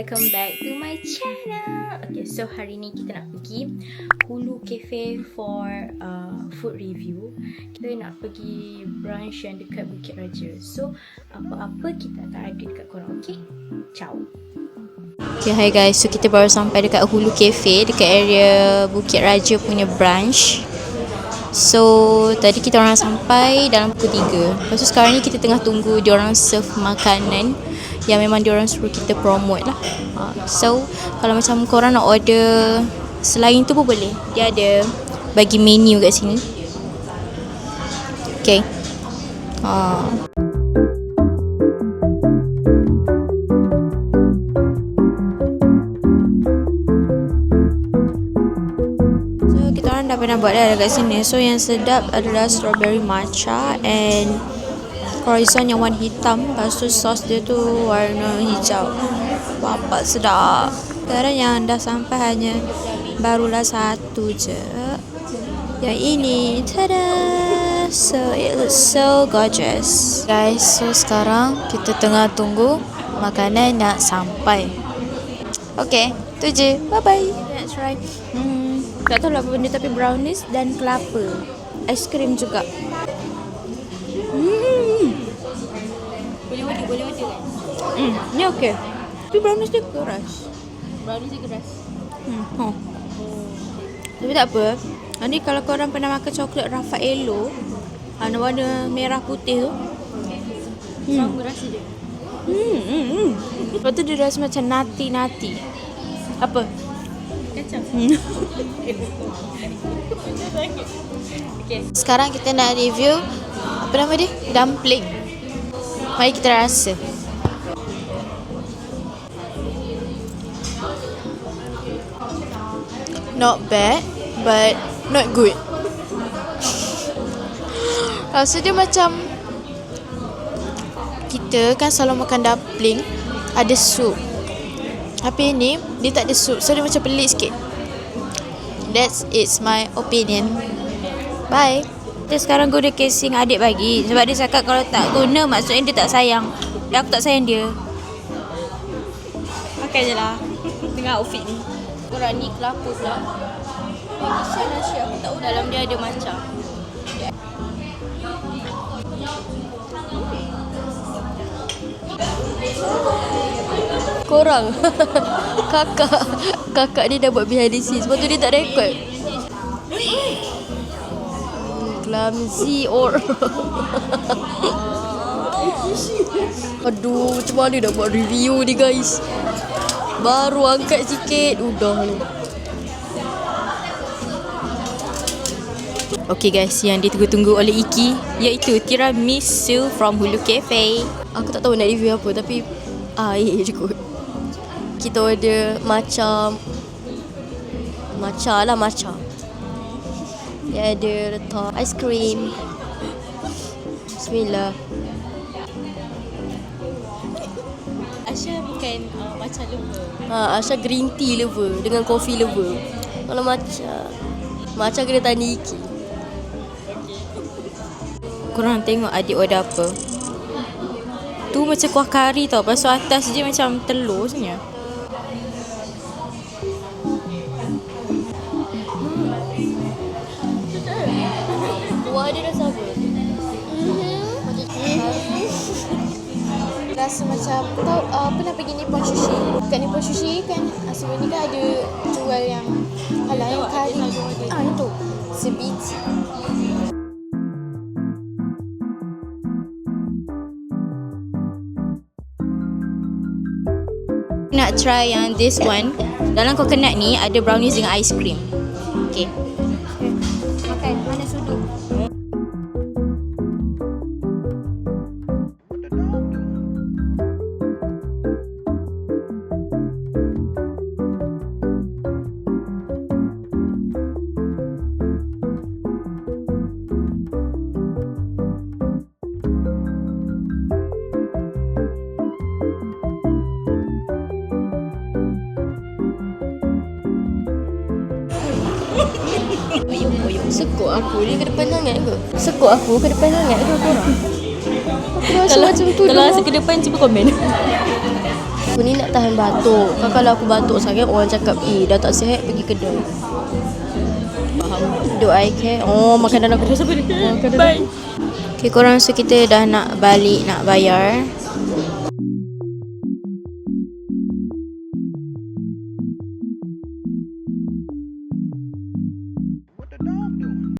welcome back to my channel. Okay, so hari ni kita nak pergi Hulu Cafe for food review. Kita nak pergi brunch yang dekat Bukit Raja. So, apa-apa kita akan update dekat korang, okay? Ciao. Okay, hi guys. So, kita baru sampai dekat Hulu Cafe dekat area Bukit Raja punya branch. So, tadi kita orang sampai dalam pukul 3. Lepas tu sekarang ni kita tengah tunggu diorang serve makanan yang memang diorang suruh kita promote lah. So, kalau macam korang nak order selain tu pun boleh. Dia ada bagi menu kat sini. Okay. So, kita orang dah pernah buat dah dekat sini. So, yang sedap adalah strawberry matcha and croissant yang warna hitam. Lepas tu sos dia tu warna hijau. Bapak sedap. Sekarang yang dah sampai hanya barulah satu je. Yang ini, tada! So it looks so gorgeous. Guys, so sekarang kita tengah tunggu makanan nak sampai. Okay, tu je. Bye bye. Let's try. Tak tahu lah apa benda tapi brownies dan kelapa. Aiskrim juga. Boleh wadi kan? Ni okey. Tapi brownies dia keras. Tapi tak apa. Nanti kalau korang pernah makan coklat Raffaello, warna merah putih tu, sama rasa dia. Lepas tu dia rasa macam nati. Apa? Kacang. Okay. Sekarang kita nak review apa nama dia? Dumpling. Mari kita rasa. Not bad, but not good. Rasa dia macam kita kan selalu makan dumpling ada sup. Tapi ini dia tak ada sup, so dia macam pelik sikit. That's my opinion. Bye. Dia sekarang guna casing adik bagi. Sebab dia cakap kalau tak guna maksudnya dia tak sayang. Dan aku tak sayang dia. Pakai je lah dengan outfit ni. Korang ni kelapa pula. Kisah nasi aku tahu dalam dia ada matcha. Korang Kakak dia dah buat behind the scenes. Sebab tu dia tak record. Clumsy or aduh, macam mana nak buat review ni guys. Baru angkat sikit udah. Okay guys, yang ditunggu-tunggu oleh Iki iaitu tiramisu from Hulu Cafe. Aku tak tahu nak review apa tapi air je kot. Kita order matcha lah. Dia ada letak aiskrim. Bismillah. Asha bukan matcha lover. Asha green tea lover dengan coffee lover. Kalau matcha kena tanya Iki. Korang tengok adik order apa. Tu macam kuah kari tau. Lepas tu atas je macam telur sebenarnya. Kuah dia rasa apa? Rasa macam pernah pergi Nippon Sushi. Kat Nippon Sushi kan sebenarnya kan ada jual yang yang kari. Itu sebiji. Nak try yang this one. Dalam coconut ni ada brownies dengan ice cream. Okay. Makan mana sudu. Sekut aku dia ke depan sangat ke? Sekut aku ke depan sangat ke korang? Aku rasa macam tu. Kalau rasa ke depan cuba komen. Aku ni nak tahan batuk. Kan kalau aku batuk sangat orang cakap dah tak sihat pergi kedai. Faham? Do I care? Oh, makanan aku. Bye. Okay korang, so kita dah nak balik nak bayar.